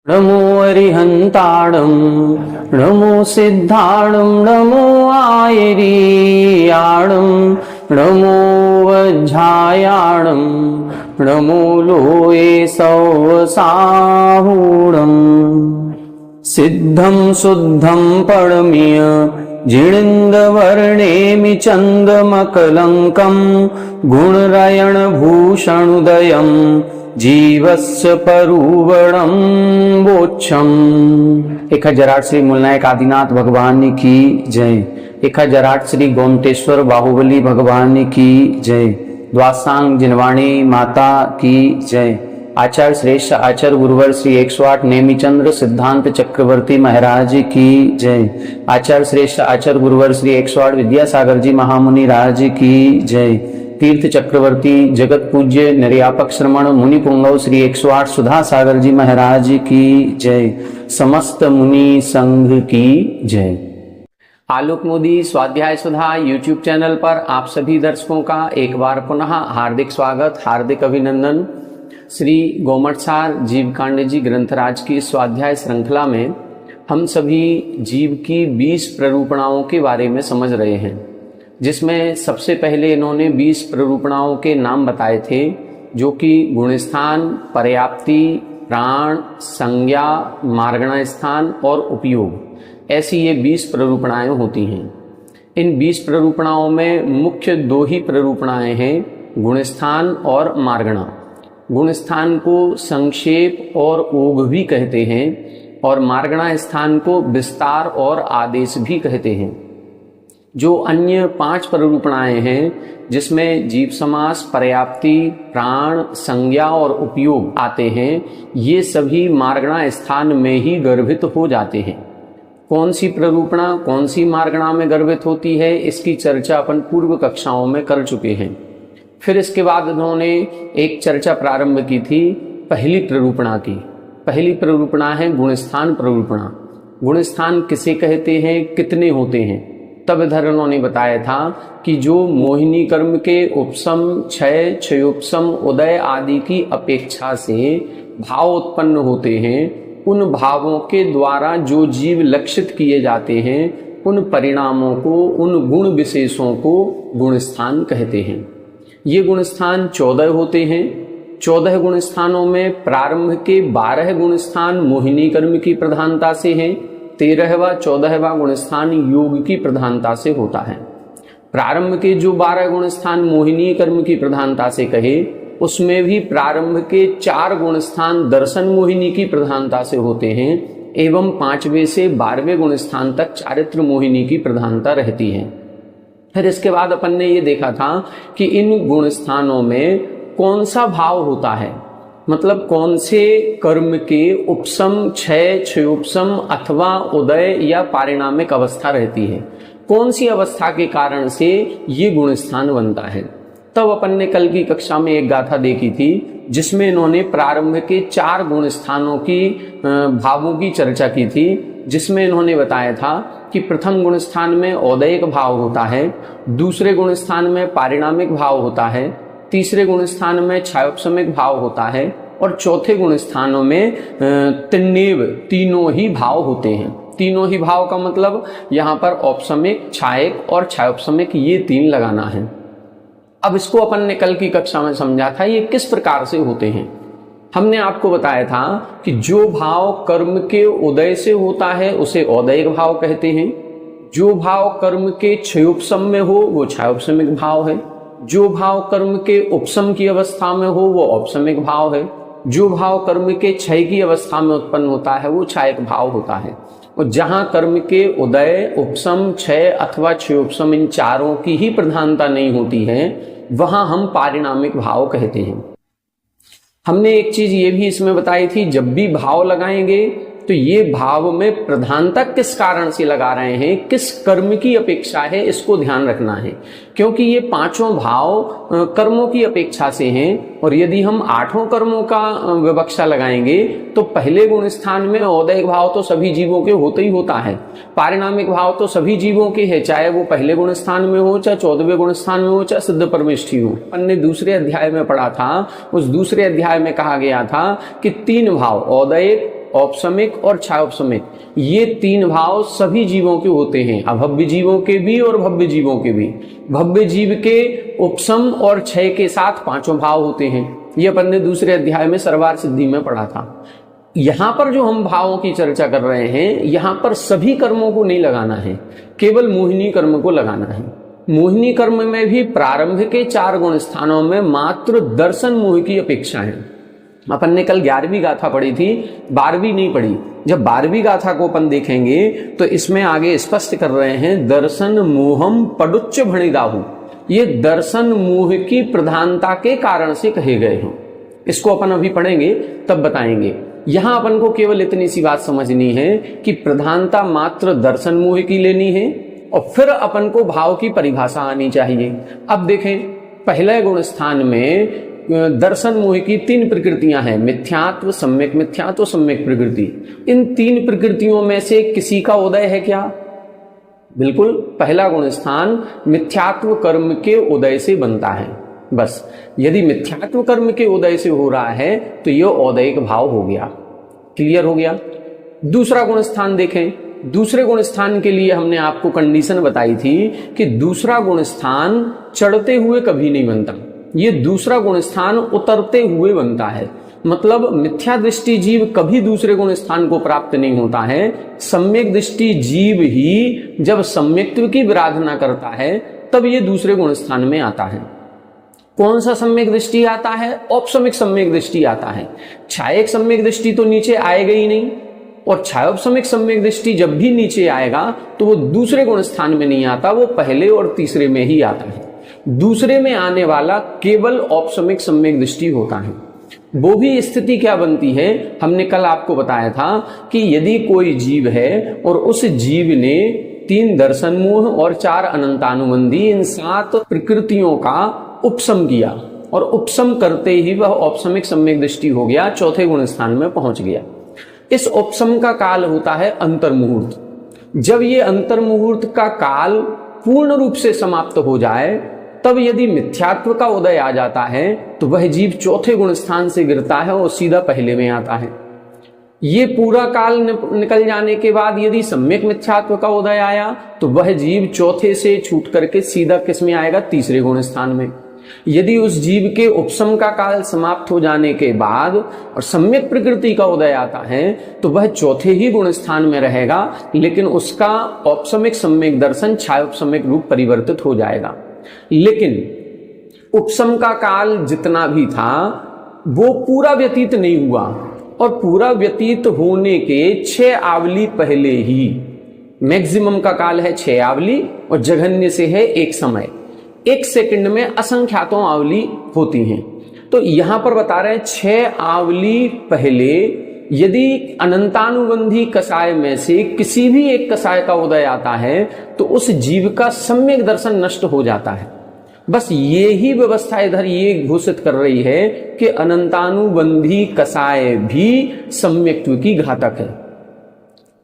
नमो अरिहंताणं नमो सिद्धाणं नमो आयरीयाणं नमो वज्झायाणं नमो लोये सौसाहूणम् सिद्धं शुद्धं परमीय जिणिन्दवर्णेमि चन्दमकलङ्कं गुणरयणभूषणुदयं जीवस्य परुवणं बोच्छम। 1008 श्री मूलनायक आदिनाथ भगवान की जय। 1008 श्री गोमटेश्वर बाहुबली भगवान की जय। द्वासांग जिनवाणी माता की जय। आचार्य श्रेष्ठ आचार्य गुरुवर श्री 108 नेमिचंद्र सिद्धांत चक्रवर्ती महाराज की जय। आचार्य श्रेष्ठ आचार्य गुरुवर श्री 108 विद्यासागर जी महामुनि राज की जय। तीर्थ चक्रवर्ती जगत पूज्य निर्यापक श्रमण मुनि पुंगव श्री 108 सुधा सागर जी महाराज की जय। समस्त मुनि संघ की जय। आलोक मोदी स्वाध्याय सुधा यूट्यूब चैनल पर आप सभी दर्शकों का एक बार पुनः हार्दिक स्वागत, हार्दिक अभिनंदन। श्री गोमटसार जीवकांड जी ग्रंथराज की स्वाध्याय श्रृंखला में हम सभी जीव की 20 प्ररूपणाओं के बारे में समझ रहे हैं, जिसमें सबसे पहले इन्होंने 20 प्ररूपणाओं के नाम बताए थे, जो कि गुणस्थान, पर्याप्ति, प्राण, संज्ञा, मार्गणा स्थान और उपयोग, ऐसी ये 20 प्ररूपणाएं होती हैं। इन 20 प्ररूपणाओं में मुख्य 2 ही प्ररूपणाएं हैं, गुणस्थान और मार्गणा। गुणस्थान को संक्षेप और ओघ भी कहते हैं और मार्गणा स्थान को विस्तार और आदेश भी कहते हैं। जो अन्य 5 प्ररूपणाएं हैं, जिसमें जीव समास, पर्याप्ति, प्राण, संज्ञा और उपयोग आते हैं, ये सभी मार्गणा स्थान में ही गर्भित हो जाते हैं। कौन सी प्ररूपणा कौन सी मार्गणा में गर्भित होती है, इसकी चर्चा अपन पूर्व कक्षाओं में कर चुके हैं। फिर इसके बाद उन्होंने एक चर्चा प्रारंभ की थी पहली प्ररूपणा की। पहली प्ररूपणा है गुणस्थान प्ररूपणा। गुणस्थान किसे कहते हैं, कितने होते हैं? तब इधर उन्होंने बताया था कि जो मोहिनी कर्म के उपसम, क्षय, क्षयोपसम, उदय आदि की अपेक्षा से भाव उत्पन्न होते हैं, उन भावों के द्वारा जो जीव लक्षित किए जाते हैं, उन परिणामों को, उन गुण विशेषों को गुणस्थान कहते हैं। ये गुणस्थान 14 होते हैं। 14 गुणस्थानों में प्रारंभ के 12 गुणस्थान मोहिनी कर्म की प्रधानता से हैं। 13वां 14वां गुणस्थान योग की प्रधानता से होता है। प्रारंभ के जो 12 गुणस्थान मोहिनी कर्म की प्रधानता से कहे, उसमें भी प्रारंभ के 4 गुणस्थान दर्शन मोहिनी की प्रधानता से होते हैं एवं 5वें से 12वें गुणस्थान तक चारित्र मोहिनी की प्रधानता रहती है। फिर इसके बाद अपन ने ये देखा था कि इन गुणस्थानों में कौन सा भाव होता है, मतलब कौन से कर्म के उपसम, क्षय, क्षयोपसम अथवा उदय या पारिणामिक अवस्था रहती है, कौन सी अवस्था के कारण से ये गुणस्थान बनता है। तब अपन ने कल की कक्षा में एक गाथा देखी थी, जिसमें इन्होंने प्रारंभ के 4 गुणस्थानों की भावों की चर्चा की थी, जिसमें इन्होंने बताया था कि प्रथम गुणस्थान में औदयिक भाव होता है, दूसरे गुणस्थान में पारिणामिक भाव होता है, तीसरे गुणस्थान में क्षयोपसमिक भाव होता है और चौथे गुणस्थानों में तिन्नेव, तीनों ही भाव होते हैं। तीनों ही भाव का मतलब यहाँ पर औपसमिक, क्षायक और क्षयोपसमिक, ये 3 लगाना है। अब इसको अपन ने कल की कक्षा में समझा था ये किस प्रकार से होते हैं। हमने आपको बताया था कि जो भाव कर्म के उदय से होता है उसे औदयिक भाव कहते हैं, जो भाव कर्म के क्षयोपसम में हो वो क्षयोपसमिक भाव है, जो भाव कर्म के उपसम की अवस्था में हो वो औपसमिक भाव है, जो भाव कर्म के क्षय की अवस्था में उत्पन्न होता है वो क्षायक भाव होता है। और जहां कर्म के उदय, उपसम, क्षय अथवा क्षयोपसम इन चारों की ही प्रधानता नहीं होती है, वहां हम पारिणामिक भाव कहते हैं। हमने एक चीज ये भी इसमें बताई थी, जब भी भाव लगाएंगे तो ये भाव में प्रधानता किस कारण से लगा रहे हैं, किस कर्म की अपेक्षा है, इसको ध्यान रखना है, क्योंकि ये 5 भाव कर्मों की अपेक्षा से हैं। और यदि हम 8 कर्मों का विवक्षा लगाएंगे तो पहले गुण स्थान में औदयिक भाव तो सभी जीवों के होते ही होता है, पारिणामिक भाव तो सभी जीवों के है, चाहे वो पहले गुण स्थान में हो, चाहे 14वें गुण स्थान में हो, चाहे सिद्ध परमेष्ठी हो। अपन ने दूसरे अध्याय में पढ़ा था, उस दूसरे अध्याय में कहा गया था कि 3 भाव औदयिक, औपसमिक और छायोपसमिक, ये तीन भाव सभी जीवों के होते हैं, अभव्य जीवों के भी और भव्य जीवों के भी। भव्य जीव के उपसम और क्षय के साथ पांचों भाव होते हैं, ये अपन ने दूसरे अध्याय में सर्वार्थ सिद्धि में पढ़ा था। यहां पर जो हम भावों की चर्चा कर रहे हैं, यहां पर सभी कर्मों को नहीं लगाना है, केवल मोहिनी कर्म को लगाना है। मोहिनी कर्म में भी प्रारंभ के 4 गुण स्थानों में मात्र दर्शन मोह की अपेक्षा है। अपन ने कल 11वीं गाथा पढ़ी थी, 12वीं नहीं पढ़ी। जब 12वीं गाथा को अपन देखेंगे तो इसमें आगे स्पष्ट कर रहे हैं, दर्शन मोहम पडुच्च भणिदाहु, ये दर्शन मोह की प्रधानता के कारण से कहे गए हैं। इसको अपन अभी पढ़ेंगे तब बताएंगे। यहां अपन को केवल इतनी सी बात समझनी है कि प्रधानता मात्र दर्शन मोह की लेनी है और फिर अपन को भाव की परिभाषा आनी चाहिए। अब देखें, पहले गुण स्थान में दर्शन मोह की 3 प्रकृतियां हैं, मिथ्यात्व, सम्यक मिथ्यात्व, सम्यक प्रकृति। इन 3 प्रकृतियों में से किसी का उदय है क्या? बिल्कुल, पहला गुण स्थान मिथ्यात्व कर्म के उदय से बनता है। बस यदि मिथ्यात्व कर्म के उदय से हो रहा है तो यह औदैहिक भाव हो गया। क्लियर हो गया? दूसरा गुण स्थान देखें। दूसरे गुण स्थान के लिए हमने आपको कंडीशन बताई थी कि दूसरा गुण स्थान चढ़ते हुए कभी नहीं बनता, ये दूसरा गुण स्थान उतरते हुए बनता है। मतलब मिथ्या दृष्टि जीव कभी दूसरे गुण स्थान को प्राप्त नहीं होता है। सम्यक दृष्टि जीव ही जब सम्यक्त्व की विराधना करता है तब ये दूसरे गुण स्थान में आता है। कौन सा सम्यक दृष्टि आता है? औपसमिक सम्यक दृष्टि आता है। छायक सम्यक दृष्टि तो नीचे आएगा ही नहीं, और छायोपसमिक सम्यक दृष्टि जब भी नीचे आएगा तो वो दूसरे गुण स्थान में नहीं आता, वो पहले और तीसरे में ही आता है। दूसरे में आने वाला केवल औपसमिक सम्यक दृष्टि होता है। वो भी स्थिति क्या बनती है, हमने कल आपको बताया था कि यदि कोई जीव है और उस जीव ने 3 दर्शन मोह और 4 अनंतानुबंधी, इन 7 प्रकृतियों का उपसम किया और उपसम करते ही वह औपसमिक सम्यक दृष्टि हो गया, चौथे गुण स्थान में पहुंच गया। इस उपसम का काल होता है अंतर्मुहूर्त। जब ये अंतर्मुहूर्त का काल पूर्ण रूप से समाप्त हो जाए तब यदि मिथ्यात्व का उदय आ जाता है तो वह जीव चौथे गुण स्थान से गिरता है और सीधा पहले में आता है। ये पूरा काल निकल जाने के बाद यदि सम्यक मिथ्यात्व का उदय आया तो वह जीव चौथे से छूट करके सीधा किस में आएगा? तीसरे गुण स्थान में। यदि उस जीव के उपसम का काल समाप्त हो जाने के बाद और सम्यक प्रकृति का उदय आता है तो वह चौथे ही गुण स्थान में रहेगा, लेकिन उसका औपसमिक सम्यक दर्शन छायोपसमिक रूप परिवर्तित हो जाएगा। लेकिन उपसम का काल जितना भी था वो पूरा व्यतीत नहीं हुआ, और पूरा व्यतीत होने के 6 आवली पहले ही, मैक्सिमम का काल है 6 आवली और जघन्य से है 1 समय। 1 सेकंड में असंख्यातों आवली होती हैं। तो यहां पर बता रहे हैं 6 आवली पहले यदि अनंतानुबंधी कषाय में से किसी भी एक कषाय का उदय आता है तो उस जीव का सम्यक दर्शन नष्ट हो जाता है। बस ये ही व्यवस्था इधर ये घोषित कर रही है कि अनंतानुबंधी कषाय भी सम्यक्त्व की घातक है।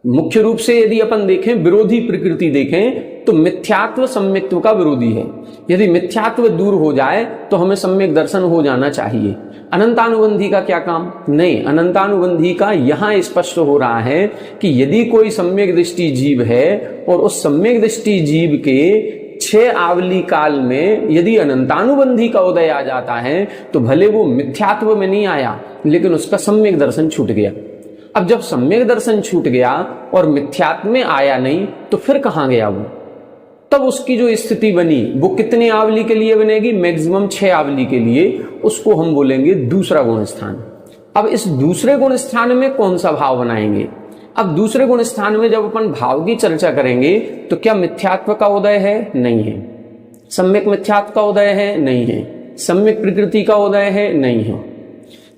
मुख्य रूप से यदि अपन देखें, विरोधी प्रकृति देखें तो मिथ्यात्व सम्यक्त्व का विरोधी है। यदि मिथ्यात्व दूर हो जाए तो हमें सम्यक दर्शन हो जाना चाहिए। अनंतानुबंधी का क्या काम? नहीं, अनंतानुबंधी का यहां स्पष्ट हो रहा है कि यदि कोई सम्यक दृष्टि जीव है और उस सम्यक दृष्टि जीव के 6 आवली काल में यदि अनंतानुबंधी का उदय आ जाता है तो भले वो मिथ्यात्व में नहीं आया लेकिन उसका सम्यक दर्शन छूट गया। अब जब सम्यक दर्शन छूट गया और मिथ्यात्व में आया नहीं तो फिर कहां गया वो? तब उसकी जो स्थिति बनी वो कितने आवली के लिए बनेगी? मैक्सिमम 6 आवली के लिए। उसको हम बोलेंगे दूसरा गुण स्थान। अब इस दूसरे गुण स्थान में कौन सा भाव बनाएंगे? अब दूसरे गुण स्थान में जब अपन भाव की चर्चा करेंगे तो क्या मिथ्यात्व का उदय है? नहीं है। सम्यक मिथ्यात्व का उदय है? नहीं है। सम्यक प्रकृति का उदय है? नहीं है।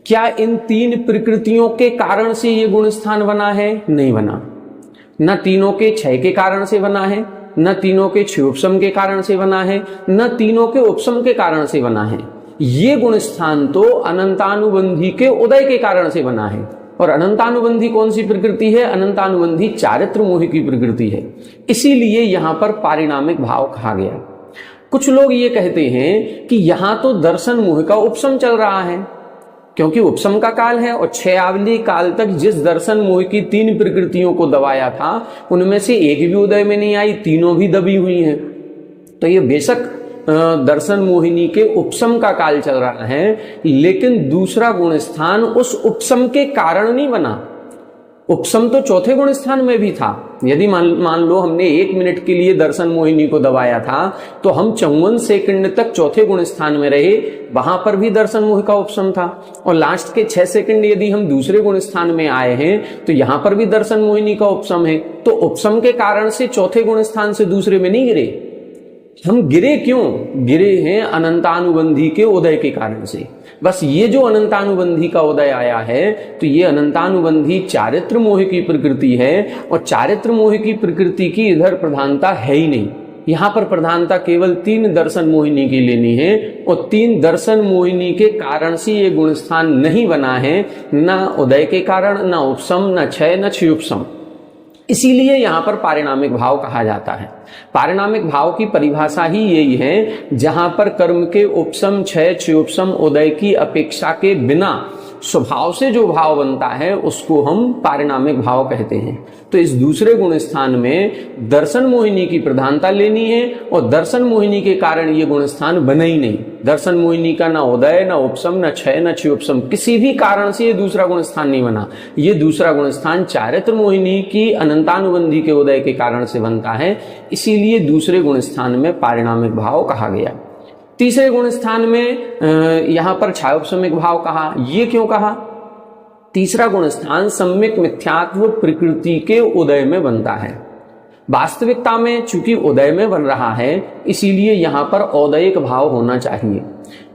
क्या इन 3 प्रकृतियों के कारण से ये गुण स्थान बना है? नहीं बना। न तीनों के क्षय के कारण से बना है, न तीनों के क्षयोपसम के कारण से बना है, न तीनों के उपसम के कारण से बना है। ये गुण स्थान तो अनंतानुबंधी के उदय के कारण से बना है। और अनंतानुबंधी कौन सी प्रकृति है? अनंतानुबंधी चारित्र मोह की प्रकृति है। इसीलिए यहां पर पारिणामिक भाव कहा गया। कुछ लोग ये कहते हैं कि यहां तो दर्शन मोह का उपसम चल रहा है, क्योंकि उपसम का काल है और 6 आवली काल तक जिस दर्शन मोह की 3 प्रकृतियों को दबाया था उनमें से एक भी उदय में नहीं आई, तीनों भी दबी हुई हैं। तो ये बेशक दर्शन मोहिनी के उपसम का काल चल रहा है, लेकिन दूसरा गुण स्थान उस उपसम के कारण नहीं बना। उपसम तो चौथे गुण स्थान में भी था। यदि मान लो हमने 1 मिनट के लिए दर्शन मोहिनी को दबाया था तो हम 54 सेकंड तक चौथे गुण स्थान में रहे, वहां पर भी दर्शन मोह का उपसम था। और लास्ट के 6 सेकंड यदि हम दूसरे गुण स्थान में आए हैं तो यहां पर भी दर्शन मोहिनी का उपसम है। तो उपसम के कारण से चौथे गुण स्थान से दूसरे में नहीं गिरे। हम गिरे क्यों? गिरे हैं अनंतानुबंधी के उदय के कारण से। बस ये जो अनंतानुबंधी का उदय आया है तो ये अनंतानुबंधी चारित्र मोह की प्रकृति है, और चारित्र मोह की प्रकृति की इधर प्रधानता है ही नहीं। यहां पर प्रधानता केवल 3 दर्शन मोहिनी की लेनी है, और 3 दर्शन मोहिनी के कारण से ये गुणस्थान नहीं बना है, ना उदय के कारण, ना उपसम, न क्षय, न क्षयोपसम। इसीलिए यहां पर पारिणामिक भाव कहा जाता है। पारिणामिक भाव की परिभाषा ही यही है, जहां पर कर्म के उपसम, क्षय, क्षयोपसम, उदय की अपेक्षा के बिना स्वभाव से जो भाव बनता है उसको हम पारिणामिक भाव कहते हैं। तो इस दूसरे गुण स्थान में दर्शन मोहिनी की प्रधानता लेनी है, और दर्शन मोहिनी के कारण ये गुण स्थान बना ही नहीं। दर्शन मोहिनी का ना उदय, ना उपसम, ना क्षय, ना क्षयोपसम, किसी भी कारण से ये दूसरा गुण स्थान नहीं बना। ये दूसरा गुण स्थान चारित्र मोहिनी की अनंतानुबंधी के उदय के कारण से बनता है, इसीलिए दूसरे गुण स्थान में पारिणामिक भाव कहा गया। तीसरे गुण स्थान में यहां पर छायोपसमिक भाव कहा। ये क्यों कहा? तीसरा गुण स्थान सम्यक मिथ्यात्व प्रकृति के उदय में बनता है। वास्तविकता में चूंकि उदय में बन रहा है, इसीलिए यहां पर औदयिक भाव होना चाहिए।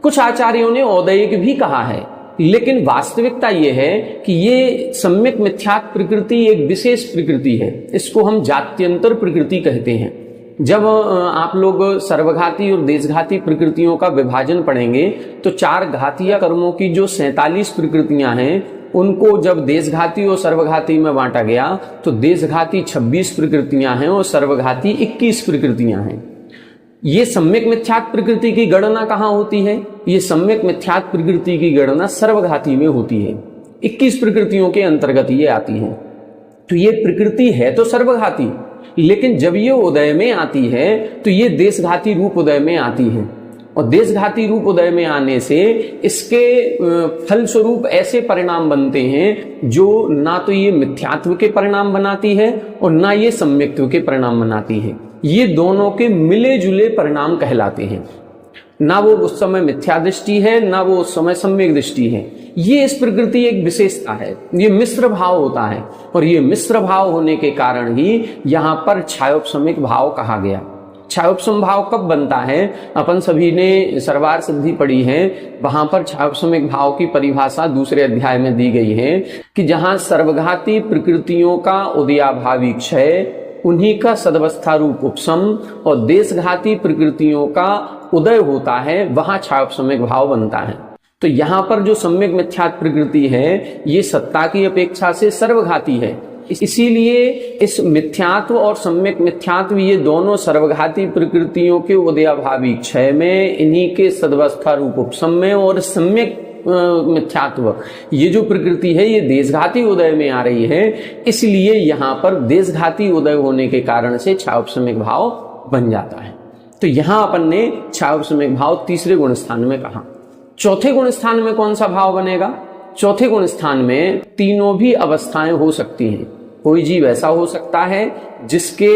कुछ आचार्यों ने औदयिक भी कहा है, लेकिन वास्तविकता यह है कि ये सम्यक मिथ्यात्व प्रकृति एक विशेष प्रकृति है। इसको हम जात्यंतर प्रकृति कहते हैं। जब आप लोग सर्वघाती और देशघाती प्रकृतियों का विभाजन पढ़ेंगे तो 4 घातीय कर्मों की जो 47 प्रकृतियां हैं उनको जब देशघाती और सर्वघाती में बांटा गया तो देशघाती 26 प्रकृतियां हैं और सर्वघाती 21 प्रकृतियां हैं। ये सम्यक मिथ्यात्व प्रकृति की गणना कहाँ होती है? ये सम्यक मिथ्यात्व प्रकृति की गणना सर्वघाती में होती है। 21 प्रकृतियों के अंतर्गत ये आती है। तो ये प्रकृति है तो सर्वघाती, लेकिन जब ये उदय में आती है तो ये देशघाती रूप उदय में आती है, और देशघाती रूप उदय में आने से इसके फलस्वरूप ऐसे परिणाम बनते हैं जो ना तो ये मिथ्यात्व के परिणाम बनाती है और ना ये सम्यक्त्व के परिणाम बनाती है। ये दोनों के मिले जुले परिणाम कहलाते हैं। ना वो उस समय मिथ्या दृष्टि है, ना वो उस समय सम्यक दृष्टि है। ये इस प्रकृति एक विशेषता है। ये मिश्र भाव होता है, और ये मिश्र भाव होने के कारण ही यहाँ पर छायोपसमिक भाव कहा गया। छायोपसम भाव कब बनता है? अपन सभी ने सर्वार सिद्धि पढ़ी है, वहां पर छायोपसमिक भाव की परिभाषा दूसरे अध्याय में दी गई है कि जहां सर्वघाती प्रकृतियों का उदयाभावी क्षय, उन्हीं का सदवस्था रूप उपसम और देशघाती प्रकृतियों का उदय होता है, वहां छायोपसमिक भाव बनता है। तो यहां पर जो सम्यक मिथ्यात्व प्रकृति है ये सत्ता की अपेक्षा से सर्वघाती है। इसीलिए इस मिथ्यात्व और सम्यक मिथ्यात्व ये दोनों सर्वघाती प्रकृतियों के उदयाभावी क्षय में, इन्हीं के सदवस्था रूप उपसम में, और सम्यक मिथ्यात्व ये जो प्रकृति है ये देशघाती उदय में आ रही है। इसलिए यहां पर देशघाती उदय होने के कारण से छायोपसमिक भाव बन जाता है। तो यहां अपन ने छायोपसमिक भाव तीसरे गुण स्थान में कहा। चौथे गुण स्थान में कौन सा भाव बनेगा? चौथे गुण स्थान में तीनों भी अवस्थाएं हो सकती हैं। कोई जीव ऐसा हो सकता है जिसके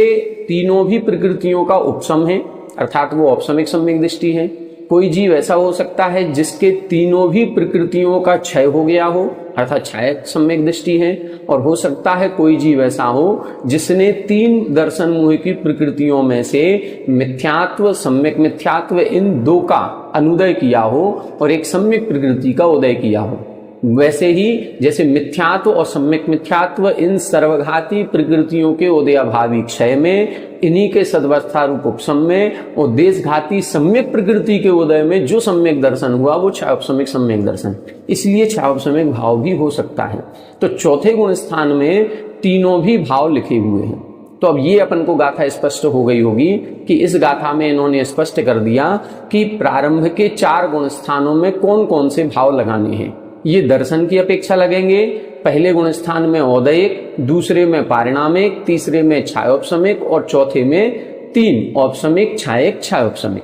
तीनों भी प्रकृतियों का उपसम है, अर्थात वो औपसमिक सम्यक दृष्टि है। कोई जीव ऐसा हो सकता है जिसके तीनों भी प्रकृतियों का क्षय हो गया हो, अर्थात क्षय सम्यक दृष्टि है। और हो सकता है कोई जीव ऐसा हो जिसने 3 दर्शन मोह की प्रकृतियों में से मिथ्यात्व, सम्यक मिथ्यात्व, इन 2 का अनुदय किया हो और एक सम्यक प्रकृति का उदय किया हो। वैसे ही जैसे मिथ्यात्व और सम्यक मिथ्यात्व इन सर्वघाती प्रकृतियों के उदयाभावी क्षय में, इन्हीं के सदवस्था रूप उपसम में, और देशघाती सम्यक प्रकृति के उदय में जो सम्यक दर्शन हुआ वो छायोपसमिक सम्यक दर्शन। इसलिए छायोपसमिक भाव भी हो सकता है। तो चौथे गुण स्थान में तीनों भी भाव लिखे हुए हैं। तो अब ये अपन को गाथा स्पष्ट हो गई होगी कि इस गाथा में इन्होंने स्पष्ट कर दिया कि प्रारंभ के 4 गुण स्थानों में कौन कौन से भाव लगाने हैं। ये दर्शन की अपेक्षा लगेंगे। पहले गुण स्थान में औदयिक, दूसरे में पारिणामिक, तीसरे में छायोपशमिक और चौथे में 3 औपशमिक, छायक, छायोपशमिक।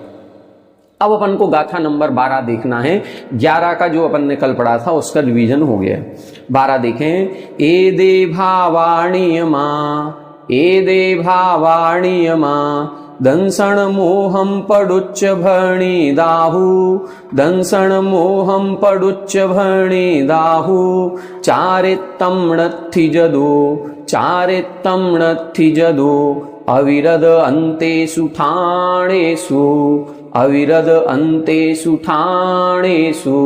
अब अपन को गाथा नंबर 12 देखना है। 11 का जो अपन ने कल पढ़ा था उसका रिवीजन हो गया। 12 देखें। ए दे भावाणीयमा, ए दे भावाणीयमा, दंसण मोहम पडुच्च भणी दाहु, दंसण मोहम पडुच्च भणी दाहु, चारित्तम नत्थि जदो, चारित्तम नत्थि जदो, अविरद अन्तेषु ठाणेषु, अविरद अन्तेषु ठाणेषु।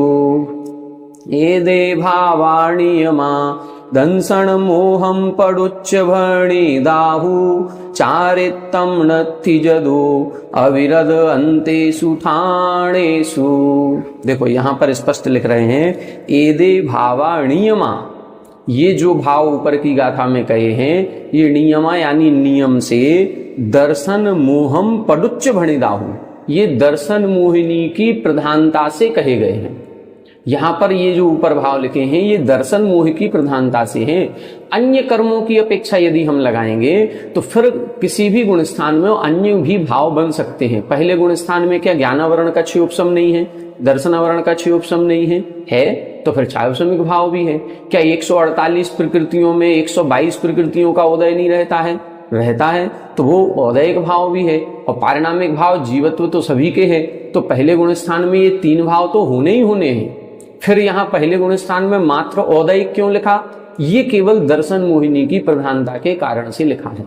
ए दे भावाणीयमा, दंसण मोहम पडुच्च भणी दाहु, चारित्तम नत्थि जदो, अविरद अन्तेषु ठाणेषु। देखो यहां पर स्पष्ट लिख रहे हैं एदे भावाणीयमा, ये जो भाव ऊपर की गाथा में कहे हैं ये नियमा यानी नियम से दर्शन मोहम पडुच्च भणी दाहु, ये दर्शन मोहिनी की प्रधानता से कहे गए हैं। यहां पर ये जो ऊपर भाव लिखे हैं ये दर्शन मोह की प्रधानता से हैं। अन्य कर्मों की अपेक्षा यदि हम लगाएंगे तो फिर किसी भी गुण स्थान में अन्य भी भाव बन सकते हैं। पहले गुण स्थान में क्या ज्ञानावरण का क्षयोपशम नहीं है, दर्शनावरण का क्षयोपशम नहीं है तो फिर छायोपशमिक भाव भी है। क्या 148 प्रकृतियों में 122 प्रकृतियों का उदय नहीं रहता है तो वो औदयिक भाव भी है। और पारिणामिक भाव जीवत्व तो सभी के है, तो पहले गुण स्थान में ये 3 भाव तो होने ही होने हैं। फिर यहाँ पहले गुण स्थान में मात्र औदयिक क्यों लिखा? ये केवल दर्शन मोहिनी की प्रधानता के कारण से लिखा है।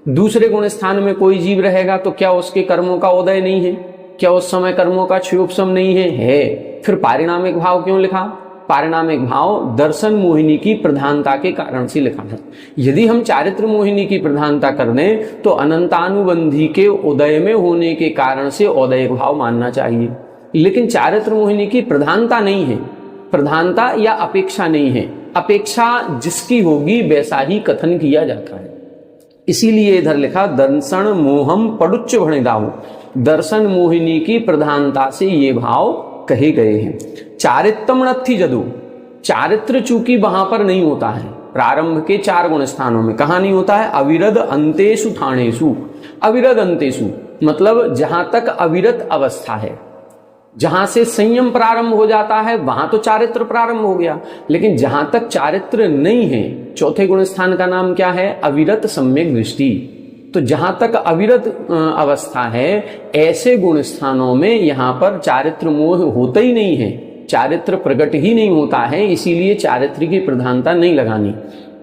दूसरे गुण स्थान में कोई जीव रहेगा तो क्या उसके कर्मों का उदय नहीं है? क्या उस समय कर्मों का क्षयोपशम नहीं है? फिर पारिणामिक भाव क्यों लिखा? पारिणामिक भाव दर्शन मोहिनी की प्रधानता के कारण से लिखा है। यदि हम चारित्र मोहिनी की प्रधानता कर दें तो अनंतानुबंधी के उदय में होने के कारण से औदयिक भाव मानना चाहिए, लेकिन चारित्र मोहिनी की प्रधानता नहीं है, प्रधानता या अपेक्षा नहीं है। अपेक्षा जिसकी होगी वैसा ही कथन किया जाता है। इसीलिए इधर लिखा दर्शन मोहम पडुच्च भणी दाहु, दर्शन मोहिनी की प्रधानता से ये भाव कहे गए हैं। चारित्तम नत्थि जदु, चारित्र चूंकि वहां पर नहीं होता है प्रारंभ के 4 गुण स्थानों में, कहां नहीं होता है? अविरद अंतेषु ठाणेषु। अविरद अंतेषु मतलब जहां तक अविरत अवस्था है, जहां से संयम प्रारंभ हो जाता है वहां तो चारित्र प्रारंभ हो गया, लेकिन जहां तक चारित्र नहीं है, चौथे गुण स्थान का नाम क्या है? अविरत सम्यक दृष्टि। तो जहां तक अविरत अवस्था है ऐसे गुण स्थानों में यहां पर चारित्र मोह होता ही नहीं है, चारित्र प्रकट ही नहीं होता है, इसीलिए चारित्र की प्रधानता नहीं लगानी।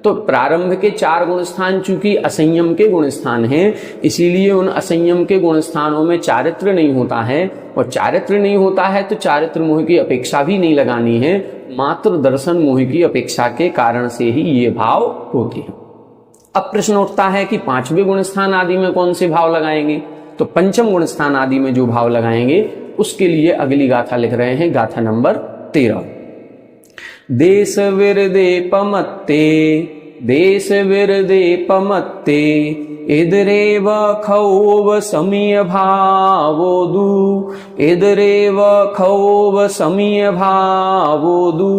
तो प्रारंभ के 4 गुण स्थान चूंकि असंयम के गुण स्थान हैं, इसीलिए उन असंयम के गुण स्थानों में चारित्र नहीं होता है, और चारित्र नहीं होता है तो चारित्र मोह की अपेक्षा भी नहीं लगानी है, मात्र दर्शन मोह की अपेक्षा के कारण से ही ये भाव होते हैं। अब प्रश्न उठता है कि 5वें गुण स्थान आदि में कौन से भाव लगाएंगे? तो पंचम गुण स्थान आदि में जो भाव लगाएंगे उसके लिए अगली गाथा लिख रहे हैं, गाथा नंबर 13। देश विरदे पमत्ते, देश विरदे पमत्ते, इदरेव खौव समीय भावोदु, इदरेव खौव समीय भावोदु,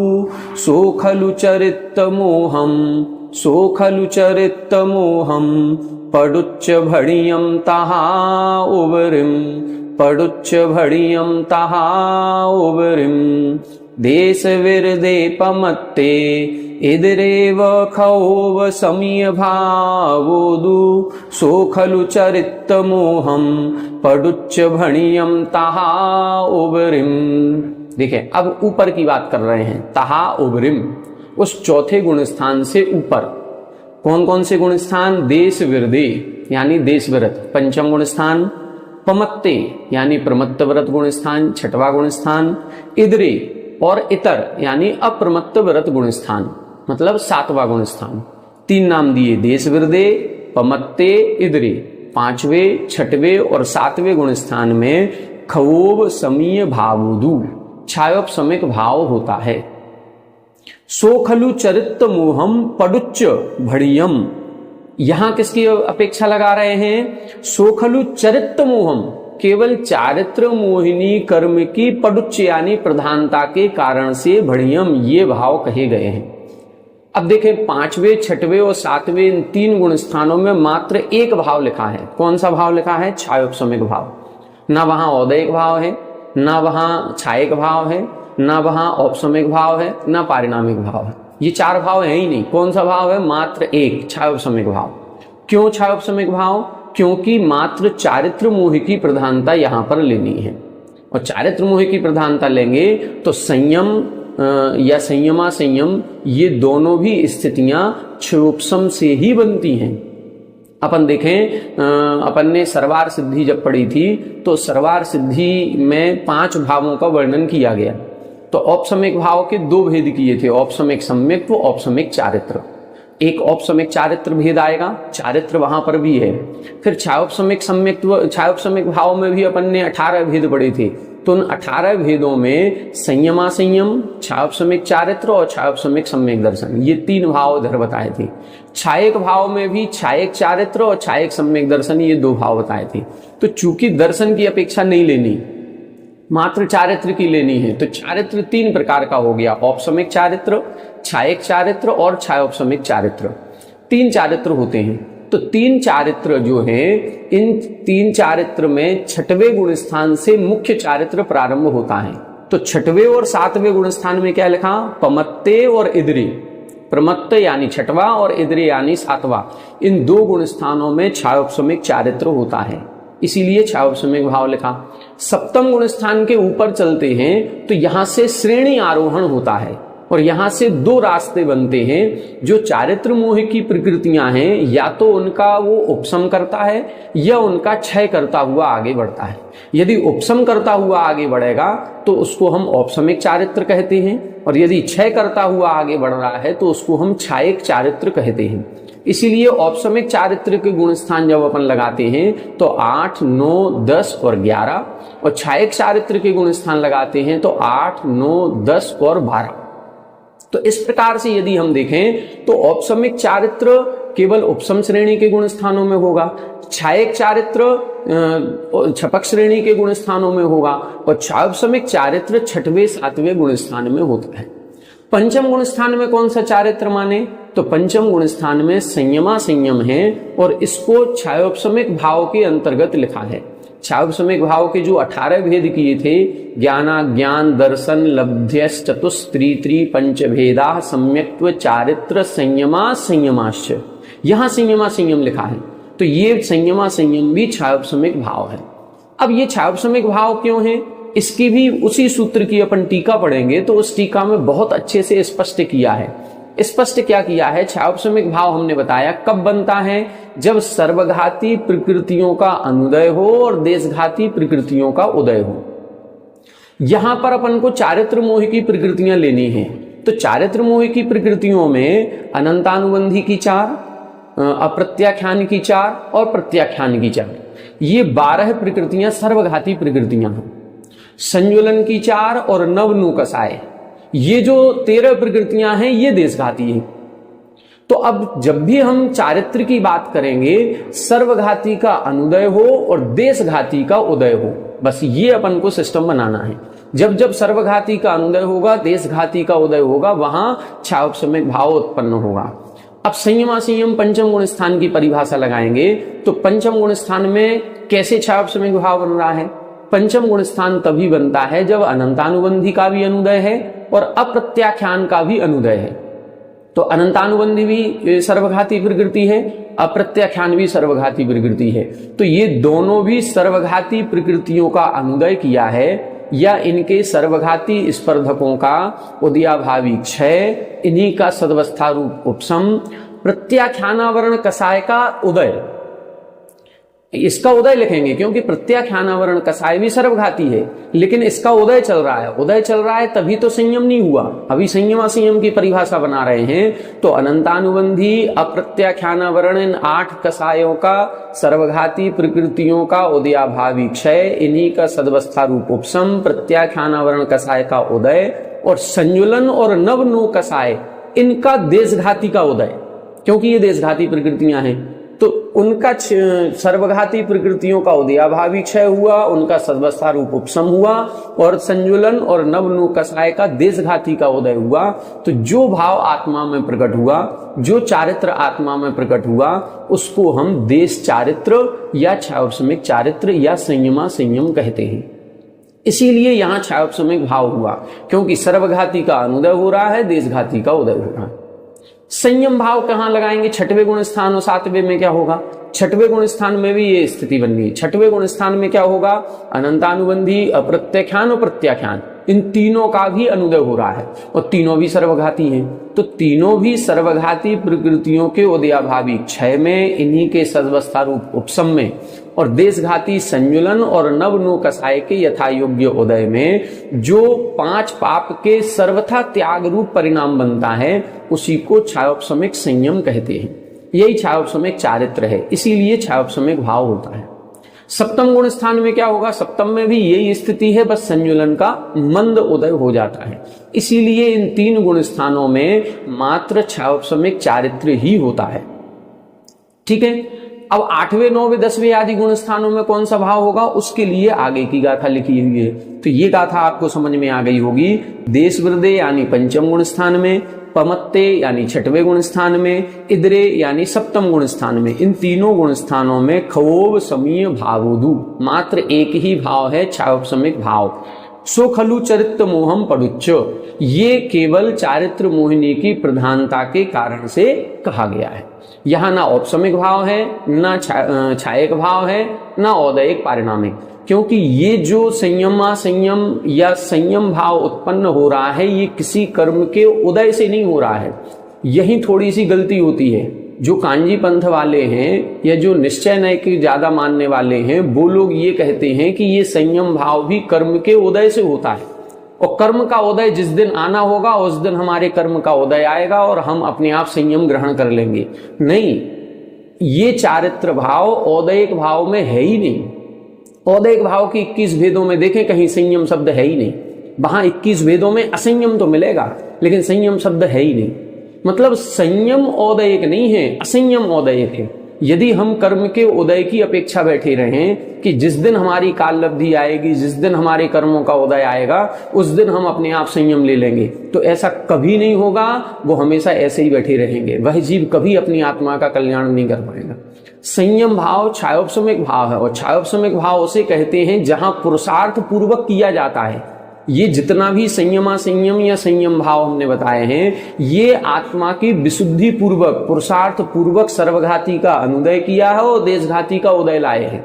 सो खलु चरित्त मोहम, सो खलु चरित्त मोहम, पडुच्च भणियम तहा उबरिम, पडुच्च भणियम तहा उबरिम। देश विरदे पमत्ते, इदरेव खौव समीय भावोदु, सो खलु चरित्त मोहम, पडुच्च भणियम तहा उबरिम। देखिए अब ऊपर की बात कर रहे हैं, तहा उबरिम, उस चौथे गुण स्थान से ऊपर। कौन कौन से गुण स्थान? देश विरदे यानी देश व्रत पंचम गुण स्थान, पमत्ते यानी प्रमत्त व्रत गुण स्थान छठवां गुण स्थान, इदरे और इतर यानी अप्रमत्त व्रत गुण स्थान मतलब 7वां गुण स्थान। 3 नाम दिए, देश विरदे, पमत्ते, इदरे। 5वें 6वें और 7वें गुण स्थान में खवोव समीय भावोदु छायोपशमिक भाव होता है। सो खलु चरित्त मोहम पडुच्च भणियम, यहां किसकी अपेक्षा लगा रहे हैं? सो खलु चरित्त मोहम, केवल चारित्र मोहिनी कर्म की पडुच्च यानी प्रधानता के कारण से बढ़ियम ये भाव कहे गए हैं। अब देखें 5वें, 6वें और 7वें इन 3 गुण स्थानों में मात्र एक भाव लिखा है। कौन सा भाव लिखा है? छायोपशमिक भाव। ना वहां औदयिक भाव है, ना वहां छायिक भाव है, ना वहां औपशमिक भाव है, ना पारिणामिक भाव है। ये 4 भाव है ही नहीं। कौन सा भाव है? मात्र एक, छायोपशमिक भाव। क्यों छायोपशमिक भाव? क्योंकि मात्र चारित्र मोह की प्रधानता यहां पर लेनी है, और चारित्र मोह की प्रधानता लेंगे तो संयम या संयमा संयम ये दोनों भी स्थितियां क्षयोपशम से ही बनती हैं। अपन देखें, अपन ने सर्वार सिद्धि जब पढ़ी थी तो सर्वार सिद्धि में 5 भावों का वर्णन किया गया। तो औपशमिक भाव के 2 भेद किए थे, औपशमिक सम्यक्त्व, औपशमिक चारित्र। एक औपशमिक चारित्र भेद आएगा, चारित्र वहां पर भी है। फिर छायोपशमिक सम्यक्त्व, छायोपशमिक भाव में भी अपन ने 18 भेद पढ़े थे। तो उन 18 भेदों में संयमा संयम, छायोपशमिक चारित्र और छायोपशमिक सम्यक दर्शन, ये 3 भाव इधर बताए थे। छायक भाव में भी छायक चारित्र और छायक सम्यक दर्शन, ये 2 भाव बताए थे। तो चूंकि दर्शन की अपेक्षा नहीं लेनी, मात्र चारित्र की लेनी है, तो चारित्र 3 प्रकार का हो गया, औपशमिक चारित्र, छायक चारित्र और छायोपशमिक चारित्र। 3 चारित्र होते हैं। तो 3 चारित्र जो है, इन 3 चारित्र में 6वें गुण स्थान से मुख्य चारित्र प्रारंभ होता है। तो 6वें और 7वें गुण स्थान में क्या लिखा? पमत्ते और इद्रि। प्रमत्त यानी 6वां और इद्रि यानी 7वां, इन 2 गुण स्थानों में छायोपशमिक चारित्र होता है, इसीलिए छायोपशमिक भाव लिखा। 7वें गुण स्थान के ऊपर चलते हैं तो यहां से श्रेणी आरोहण होता है, और यहां से 2 रास्ते बनते हैं। जो चारित्र मोह की प्रकृतियां हैं, या तो उनका वो उपशम करता है या उनका क्षय करता हुआ आगे बढ़ता है। यदि उपशम करता हुआ आगे बढ़ेगा तो उसको हम औपशमिक चारित्र कहते हैं, और यदि क्षय करता हुआ आगे बढ़ रहा है तो उसको हम छायक चारित्र कहते हैं। इसीलिए औपशमिक चारित्र के गुण स्थान जब अपन लगाते हैं तो 8, 9, 10 और 11, और छायक चारित्र के गुण स्थान लगाते हैं तो 8, 9, 10 और 12। तो इस प्रकार से यदि हम देखें तो औपशमिक चारित्र केवल उपशम श्रेणी के गुण स्थानों में होगा, छायक चारित्र छपक श्रेणी के गुण स्थानों में होगा, और छायोपशमिक चारित्र 6वें 7वें गुण स्थान में होता है। पंचम गुण स्थान में कौन सा चारित्र माने? तो पंचम गुण स्थान में संयमा संयम है, और इसको छायोपशमिक भाव के अंतर्गत लिखा है। छायोपशमिक भाव के जो 18 भेद किए थे, ज्ञाना ज्ञान दर्शन लब्ध्यस चतुस्त्री पंच भेदा सम्यक्त्व चारित्र संयमा संयमाश्च, यहां संयमा संयम लिखा है। तो ये संयमा संयम भी छायोपशमिक भाव है। अब ये छायोपशमिक भाव क्यों है, इसकी भी उसी सूत्र की अपन टीका पढ़ेंगे तो उस टीका में बहुत अच्छे से स्पष्ट किया है। स्पष्ट क्या किया है? छायोपशमिक भाव हमने बताया कब बनता है? जब सर्वघाती प्रकृतियों का अनुदय हो और देशघाती प्रकृतियों का उदय हो। यहां पर अपन को चारित्र मोह की प्रकृतियां लेनी है। तो चारित्र मोह की प्रकृतियों में अनंतानुबंधी की 4, अप्रत्याख्यान की 4 और प्रत्याख्यान की 4, ये 12 प्रकृतियां सर्वघाती प्रकृतियां हैं। संजुलन की 4 और नवनुकसाय, ये जो 13 प्रकृतियां हैं ये देशघाती हैं। तो अब जब भी हम चारित्र की बात करेंगे, सर्वघाती का अनुदय हो और देशघाती का उदय हो, बस ये अपन को सिस्टम बनाना है। जब जब सर्वघाती का अनुदय होगा, देशघाती का उदय होगा, वहां छायोपशमिक भाव उत्पन्न होगा। अब संयमा संयम पंचम गुण स्थान की परिभाषा लगाएंगे तो पंचम गुण स्थान में कैसे छायोपशमिक भाव बन रहा है? पंचम गुण स्थान तभी बनता है जब अनंतानुबंधी का भी अनुदय है और अप्रत्याख्यान का भी अनुदय है। तो अनंतानुबंधी भी सर्वघाती प्रकृति है, अप्रत्याख्यान भी सर्वघाती प्रकृति है। तो ये दोनों भी सर्वघाती प्रकृतियों का अनुदय किया है, या इनके सर्वघाती स्पर्धकों का उदयाभावी क्षय, इन्हीं का सदवस्था रूप उपशम, प्रत्याख्यानावरण कसाय का उदय, इसका उदय लिखेंगे क्योंकि प्रत्याख्यानावरण कसाय भी सर्वघाती है, लेकिन इसका उदय चल रहा है। उदय चल रहा है तभी तो संयम नहीं हुआ। अभी संयमा संयम की परिभाषा बना रहे हैं। तो अनंतानुबंधी अप्रत्याख्यानावरण इन 8 कसायों का, सर्वघाती प्रकृतियों का उदयाभावी क्षय, इन्हीं का सदवस्था रूप उपशम, प्रत्याख्यानावरण कसाय का उदय, और संजुलन और नवनो कसाय इनका देशघाती का उदय, क्योंकि ये देशघाती प्रकृतियां हैं। तो उनका सर्वघाती प्रकृतियों का उदयाभावी क्षय हुआ, उनका सदवस्था रूप उपशम हुआ, और संजुलन और नवनु कषाय का देशघाती का उदय हुआ। तो जो भाव आत्मा में प्रकट हुआ, जो चारित्र आत्मा में प्रकट हुआ, उसको हम देश चारित्र या क्षयोपशमिक चारित्र या संयमा संयम कहते हैं। इसीलिए यहां क्षयोपशमिक भाव हुआ, क्योंकि सर्वघाती का अनुदय हो रहा है, देशघाती का उदय हो रहा है। संयम भाव कहां लगाएंगे? छठवें गुण स्थान और सातवें में क्या होगा? छठवें गुण स्थान में भी ये स्थिति बननी है। छठवें गुण स्थान में क्या होगा? अनंतानुबंधी, अप्रत्याख्यान और प्रत्याख्यान, इन तीनों का भी अनुदय हो रहा है, और तीनों भी सर्वघाती हैं। तो तीनों भी सर्वघाती प्रकृतियों के उदयाभावी क्षय में, इन्हीं के सदवस्था रूप उपशम में, और देशघाती संजुलन और नवनु कषाय के यथा योग्य उदय में जो 5 पाप के सर्वथा त्याग रूप परिणाम बनता है, उसी को क्षयोपशमिक संयम कहते हैं। यही क्षयोपशमिक चारित्र है, इसीलिए क्षयोपशमिक भाव होता है। सप्तम गुण स्थान में क्या होगा? सप्तम में भी यही स्थिति है, बस संजुलन का मंद उदय हो जाता है। इसीलिए इन 3 गुण स्थानों में मात्र क्षयोपशमिक चारित्र ही होता है। ठीक है। अब 8वें 9वें 10वें आदि गुण स्थानों में कौन सा भाव होगा, उसके लिए आगे की गाथा लिखी हुई है। तो ये गाथा आपको समझ में आ गई होगी। देश वृदे यानी पंचम गुण स्थान में, पमत्ते यानी छठवें गुण स्थान में, इद्रे यानी सप्तम गुण स्थान में, इन तीनों गुण स्थानों में खवोब समीय भावोदु मात्र एक ही भाव है, क्षयोपशमिक भाव। सो खलु चरित्र मोहम पड़ुच्च, ये केवल चारित्र मोहिनी की प्रधानता के कारण से कहा गया है। यहां ना औपशमिक भाव है, ना छायक भाव है, ना औदयिक पारिणामिक, क्योंकि ये जो संयमा संयम या संयम भाव उत्पन्न हो रहा है, ये किसी कर्म के उदय से नहीं हो रहा है। यही थोड़ी सी गलती होती है। जो कांजी पंथ वाले हैं या जो निश्चय नय के ज्यादा मानने वाले हैं, वो लोग ये कहते हैं कि ये संयम भाव भी कर्म के उदय से होता है, और कर्म का उदय जिस दिन आना होगा उस दिन हमारे कर्म का उदय आएगा और हम अपने आप संयम ग्रहण कर लेंगे। नहीं, ये चारित्र भाव औदयिक भाव में है ही नहीं। औदयिक भाव के 21 भेदों में देखें, कहीं संयम शब्द है ही नहीं। वहां 21 भेदों में असंयम तो मिलेगा, लेकिन संयम शब्द है ही नहीं। मतलब संयम औदयिक नहीं है, असंयम औदयिक है। यदि हम कर्म के उदय की अपेक्षा बैठे रहें कि जिस दिन हमारी काल लब्धि आएगी, जिस दिन हमारे कर्मों का उदय आएगा, उस दिन हम अपने आप संयम ले लेंगे, तो ऐसा कभी नहीं होगा। वो हमेशा ऐसे ही बैठे रहेंगे। वह जीव कभी अपनी आत्मा का कल्याण नहीं कर पाएगा। संयम भाव क्षयोपशमिक भाव है, और क्षयोपशमिक भाव उसे कहते हैं जहां पुरुषार्थ पूर्वक किया जाता है। ये जितना भी संयमा संयम या संयम भाव हमने बताए हैं, ये आत्मा की विशुद्धि पूर्वक, पुरुषार्थ पूर्वक सर्वघाती का अनुदय किया है और देशघाती का उदय लाए हैं।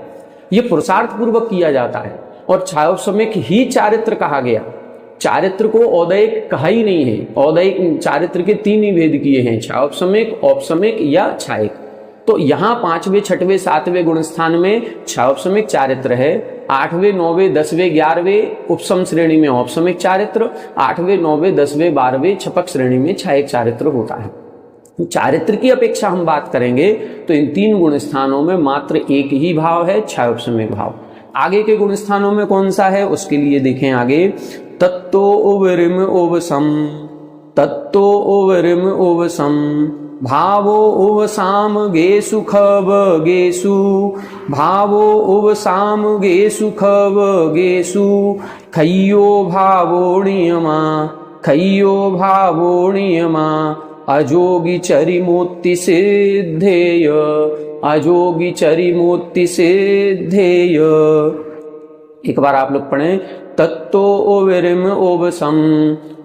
ये पुरुषार्थ पूर्वक किया जाता है, और क्षयोपशमिक ही चारित्र कहा गया। चारित्र को औदयिक कहा ही नहीं है। औदयिक चारित्र के 3 ही भेद किए हैं, क्षयोपशमिक, औपशमिक या छायक। तो यहां 5वें 6वें 7वें गुण स्थान में क्षयोपशमिक चारित्र है। 8वें 9वें 10वें 11वें उपशम श्रेणी में औपशमिक चारित्र, 8वें 9वें 10वें 12वें छपक श्रेणी में छायक चारित्र होता है। चारित्र की अपेक्षा हम बात करेंगे तो इन 3 गुण स्थानों में मात्र एक ही भाव है, क्षयोपशमिक भाव। आगे के गुण स्थानों में कौन सा है, उसके लिए देखें आगे। तत्तो उवरिम उवसम, तत्तो उवरिम उवसम, भावो उवसाम गेसु खव गेसु, भावो उवसाम गेसु खव गेसु, खय्यो भावो नियमा, खय्यो भावो नियमा, अजोगी चरिमोत्ति सिद्धेय, अजोगी चरिमोत्ति सिद्धेय। एक बार आप लोग पढ़ें। तत्तो उवरिम उवसम,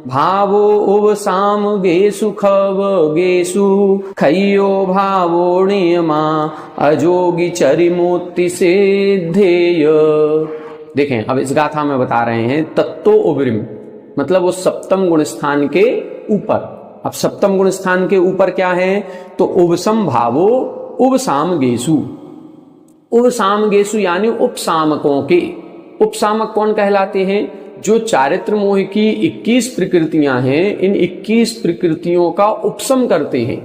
भावो उवसाम गेसु खव गेसु, खय्यो भावो नियमा, अजोगी चरिमोत्ति सिद्धेय। देखें, अब इस गाथा में बता रहे हैं तत्तो उवरिम, मतलब उस सप्तम गुण स्थान के ऊपर। अब सप्तम गुण स्थान के ऊपर क्या है, तो उवसम भावो उवसाम गेसु। उवसाम गेसु यानी उपसामकों के। उपसामक कौन कहलाते हैं? जो चारित्र मोह की 21 प्रकृतियां हैं, इन 21 प्रकृतियों का उपशम करते हैं,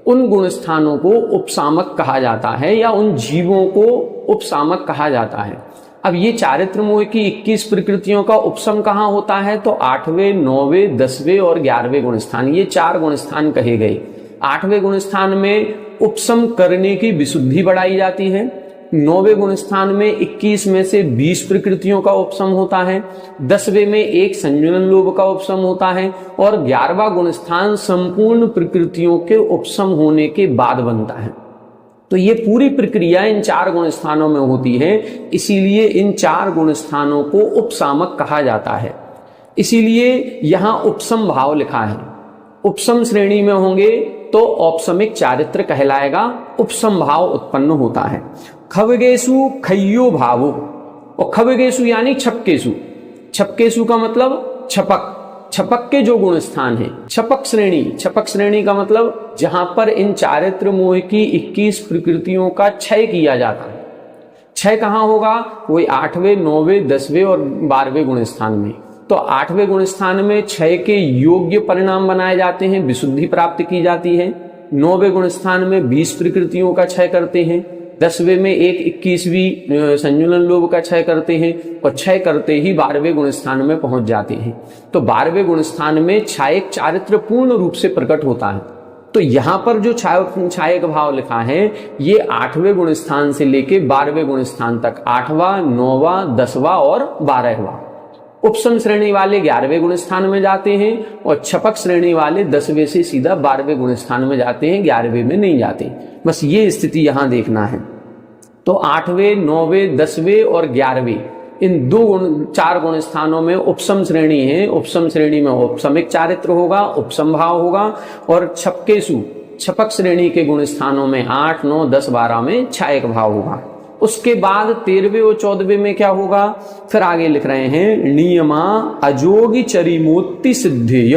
उन गुण स्थानों को उपसामक कहा जाता है, या उन जीवों को उपसामक कहा जाता है। अब ये चारित्र मोह की 21 प्रकृतियों का उपशम कहाँ होता है, तो 8वें 9वें 10वें और 11वें गुण स्थान, ये 4 गुण स्थान कहे गए। 8वें गुण स्थान में उपशम करने की विशुद्धि बढ़ाई जाती है। 9वें गुण स्थान में 21 में से 20 प्रकृतियों का उपशम होता है। 10वें में 1 संजुलन लोभ का उपशम होता है और 11वां गुण स्थान संपूर्ण प्रकृतियों के उपशम होने के बाद बनता है। तो ये पूरी प्रक्रिया इन 4 गुण स्थानों में होती है, इसीलिए इन 4 गुण स्थानों को उपसामक कहा जाता है। इसीलिए यहां उपशम भाव लिखा है। उपशम श्रेणी में होंगे तो औपसमिक चारित्र कहलाएगा, उपशम भाव उत्पन्न होता है। खवगेशु खय्यो भावो, और खवगेशु यानी छपकेशु। छपकेशु का मतलब छपक, छपक के जो गुण स्थान है। छपक श्रेणी, छपक श्रेणी का मतलब जहां पर इन चारित्र मोह की 21 प्रकृतियों का क्षय किया जाता है। क्षय कहां होगा? वही 8वें, 9वें, 10वें और 12वें गुण स्थान में। तो 8वें गुण स्थान में क्षय के योग्य परिणाम बनाए जाते हैं, विशुद्धि प्राप्त की जाती है। 9वें गुण स्थान में 20 प्रकृतियों का क्षय करते हैं। 10वें में 21वीं संजुलन लोभ का क्षय करते हैं और क्षय करते ही 12वें गुण स्थान में पहुंच जाते हैं। तो 12वें गुण स्थान में छायक चारित्र पूर्ण रूप से प्रकट होता है। तो यहां पर जो छायक भाव लिखा है ये 8वें गुण स्थान से लेके 12वें गुण स्थान तक, 8वां, 9वां, 10वां और 12वां। उपशम श्रेणी वाले 11वें गुण स्थान में जाते हैं और छपक श्रेणी वाले 10वें से सीधा 12वें गुण स्थान में जाते हैं, 11वें में नहीं जाते। बस ये स्थिति यहां देखना है। तो 8वें, 9वें, 10वें और 11वें इन 4 गुण स्थानों में उपशम श्रेणी है। उपशम श्रेणी में औपसमिक चारित्र होगा, उपशम भाव होगा। और छपकेशु, छपक श्रेणी के गुण स्थानों में 8, 9, 10, 12 में छायक भाव होगा। उसके बाद 13वें और 14वें में क्या होगा? फिर आगे लिख रहे हैं नियमा अजोगी चरिमोत्ति सिद्धेय।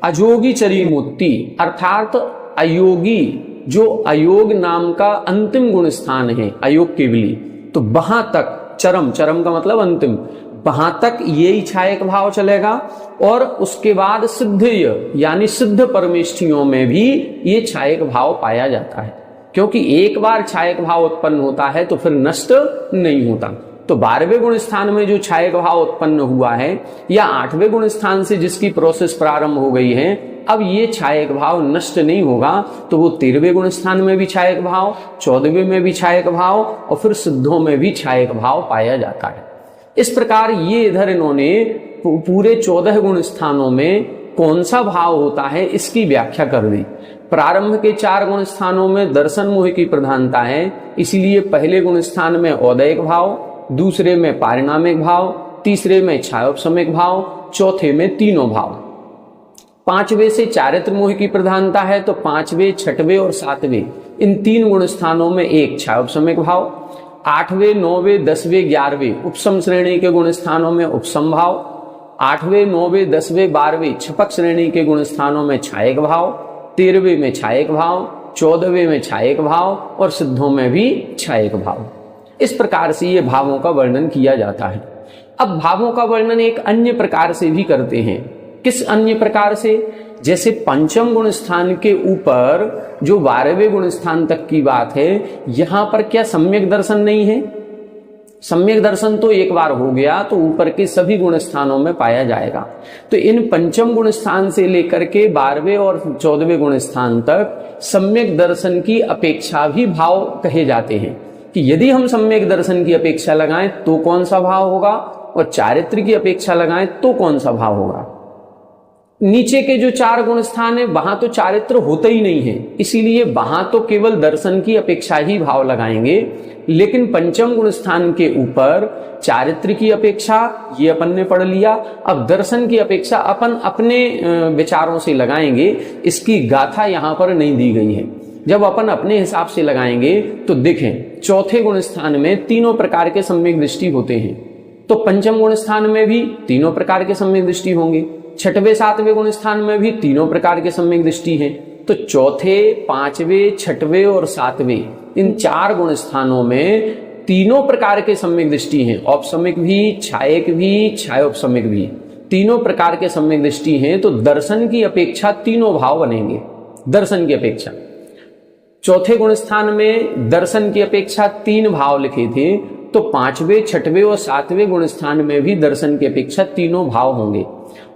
अजोगी चरिमोत्ति अर्थात अयोगी, जो अयोग नाम का अंतिम गुण स्थान है, अयोग केवली, तो वहां तक चरम, चरम का मतलब अंतिम, वहां तक यही छायक भाव चलेगा। और उसके बाद सिद्धेय यानी सिद्ध परमेष्ठियों में भी ये छायक भाव पाया जाता है, क्योंकि एक बार छायक भाव उत्पन्न होता है तो फिर नष्ट नहीं होता। तो 12वें गुण स्थान में जो छायक भाव उत्पन्न हुआ है या 8वें गुण स्थान से जिसकी प्रोसेस प्रारंभ हो गई है, अब ये छायक भाव नष्ट नहीं होगा तो वो 13वें गुण स्थान में भी छायक भाव, 14वें में भी छायक भाव और फिर सिद्धों में भी छायक भाव पाया जाता है। इस प्रकार ये इधर इन्होंने पूरे 14 गुण स्थानों में कौन सा भाव होता है इसकी व्याख्या कर दी। प्रारंभ के 4 गुण स्थानों में दर्शन मोह की प्रधानता है, इसलिए पहले गुण स्थान में औदयिक भाव, दूसरे में पारिणामिक भाव, तीसरे में छायोपशमिक भाव, चौथे में तीनों भाव। 5वें से चारित्र मोह की प्रधानता है तो 5वें, 6वें और 7वें इन 3 गुण स्थानों में एक छायोपशमिक भाव। 8वें, 9वें, 10वें, 11वें उपशम श्रेणी के गुण स्थानों में उपशम भाव। 8वें, 9वें, 10वें, 12वें छपक श्रेणी के गुण स्थानों में छायक भाव। 13वें में छायक भाव, 14वें में छायक भाव और सिद्धों में भी छायक भाव। इस प्रकार से ये भावों का वर्णन किया जाता है। अब भावों का वर्णन एक अन्य प्रकार से भी करते हैं। किस अन्य प्रकार से? जैसे पंचम गुण स्थान के ऊपर जो 12वें गुण स्थान तक की बात है, यहां पर क्या सम्यक दर्शन नहीं है? सम्यक दर्शन तो एक बार हो गया तो ऊपर के सभी गुण स्थानों में पाया जाएगा। तो इन पंचम गुण स्थान से लेकर के 12वें और 14वें गुण स्थान तक सम्यक दर्शन की अपेक्षा भी भाव कहे जाते हैं कि यदि हम सम्यक दर्शन की अपेक्षा लगाएं तो कौन सा भाव होगा और चारित्र की अपेक्षा लगाएं तो कौन सा भाव होगा। नीचे के जो 4 गुण स्थान है वहां तो चारित्र होता ही नहीं है, इसीलिए वहां तो केवल दर्शन की अपेक्षा ही भाव लगाएंगे। लेकिन पंचम गुण स्थान के ऊपर चारित्र की अपेक्षा ये अपन ने पढ़ लिया, अब दर्शन की अपेक्षा अपन अपने विचारों से लगाएंगे। इसकी गाथा यहां पर नहीं दी गई है। जब अपन अपने हिसाब से लगाएंगे तो देखें, चौथे गुण स्थान में तीनों प्रकार के सम्यक दृष्टि होते हैं, तो पंचम गुण स्थान में भी तीनों प्रकार के सम्यक दृष्टि होंगे। 6वें 7वें गुण स्थान में भी तीनों प्रकार के सम्यक दृष्टि हैं। तो चौथे, 5वें, 6वें और 7वें इन 4 गुण स्थानों में तीनों प्रकार के सम्यक दृष्टि हैं। औपसमिक भी, छायक भी, छायोपसमिक भी, तीनों प्रकार के सम्यक दृष्टि हैं। तो दर्शन की अपेक्षा तीनों भाव बनेंगे। दर्शन की अपेक्षा चौथे गुण स्थान में दर्शन की अपेक्षा 3 भाव लिखे थे, तो 5वें, 6वें और 7वें गुण स्थान में भी दर्शन की अपेक्षा तीनों भाव होंगे।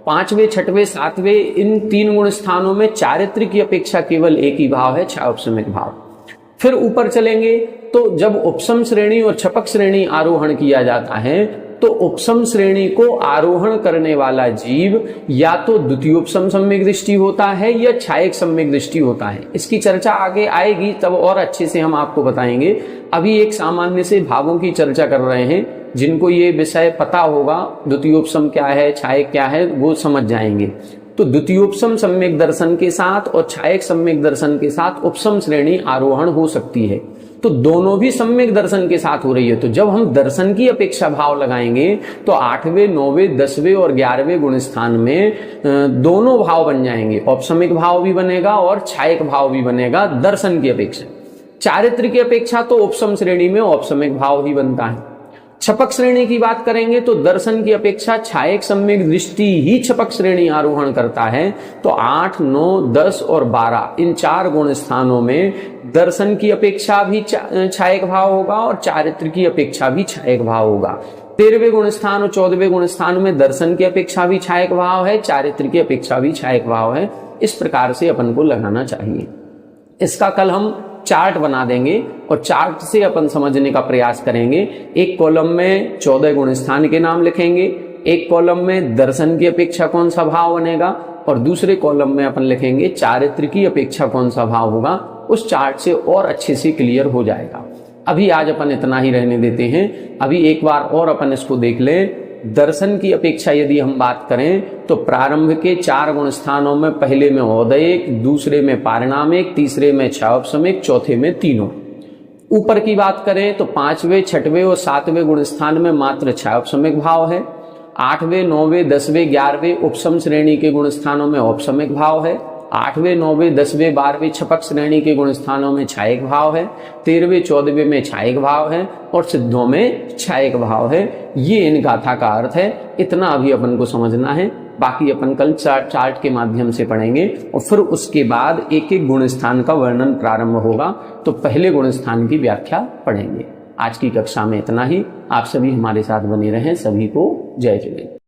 पांचवें, छठवें, सातवें इन 3 गुण स्थानों में चारित्र की अपेक्षा केवल एक ही भाव है, छायोपशमिक भाव। फिर ऊपर चलेंगे तो जब उपसम श्रेणी और छपक श्रेणी आरोहण किया जाता है तो उपसम श्रेणी को आरोहण करने वाला जीव या तो द्वितीयोपसम सम्यक दृष्टि होता है या छायक सम्यक दृष्टि होता है। इसकी चर्चा आगे आएगी, तब और अच्छे से हम आपको बताएंगे। अभी एक सामान्य से भावों की चर्चा कर रहे हैं, जिनको ये विषय पता होगा द्वितीयोपसम क्या है, छायक क्या है, वो समझ जाएंगे। तो द्वितीयोपसम सम्यक दर्शन के साथ और छायक सम्यक दर्शन के साथ उपसम श्रेणी आरोहण हो सकती है। तो दोनों भी सम्यक दर्शन के साथ हो रही है। तो जब हम दर्शन की अपेक्षा भाव लगाएंगे तो 8वें, 9वें, 10वें और 11वें गुण स्थान में दोनों भाव बन जाएंगे। औपसमिक भाव भी बनेगा और छायक भाव भी बनेगा दर्शन की अपेक्षा। चारित्र की अपेक्षा तो उपसम श्रेणी में औपसमिक भाव ही बनता है। छपक श्रेणी की बात करेंगे तो दर्शन की अपेक्षा छायक सम्यक दृष्टि ही छपक श्रेणी आरोहण करता है। तो 8, 9, 10 और 12 इन 4 गुण स्थानों में दर्शन की अपेक्षा भी छायक भाव होगा और चारित्र की अपेक्षा भी छायक भाव होगा। 13वें गुण स्थान और 14वें गुण स्थान में दर्शन की अपेक्षा भी छायक भाव है, चारित्र की अपेक्षा भी छायक भाव है। इस प्रकार से अपन को लगाना चाहिए। इसका कल हम चार्ट बना देंगे और चार्ट से अपन समझने का प्रयास करेंगे। एक कॉलम में 14 गुण स्थान के नाम लिखेंगे, एक कॉलम में दर्शन की अपेक्षा कौन सा भाव बनेगा और दूसरे कॉलम में अपन लिखेंगे चारित्र की अपेक्षा कौन सा भाव होगा। उस चार्ट से और अच्छे से क्लियर हो जाएगा। अभी आज अपन इतना ही रहने देते हैं। अभी एक बार और अपन इसको देख लें। दर्शन की अपेक्षा यदि हम बात करें तो प्रारंभ के 4 गुण स्थानों में पहले में औदयिक, दूसरे में पारिणामिक, तीसरे में छायोपशमिक, चौथे में तीनों। ऊपर की बात करें तो 5वें, 6वें और 7वें गुण स्थान में मात्र छायोपशमिक भाव है। 8वें, 9वें, 10वें, 11वें उपसम श्रेणी के गुण स्थानों में औपसमिक भाव है। 8वें, 9वें, 10वें, 12वें छपक श्रेणी के गुण स्थानों में छायक भाव है। 13वें, 14वें में छायक भाव है और सिद्धों में छायक भाव है। ये इन गाथा का अर्थ है। इतना अभी अपन को समझना है, बाकी अपन कल चार्ट के माध्यम से पढ़ेंगे और फिर उसके बाद एक एक गुण स्थान का वर्णन प्रारंभ होगा। तो पहले गुण स्थान की व्याख्या पढ़ेंगे। आज की कक्षा में इतना ही। आप सभी हमारे साथ बने रहें। सभी को जय जय।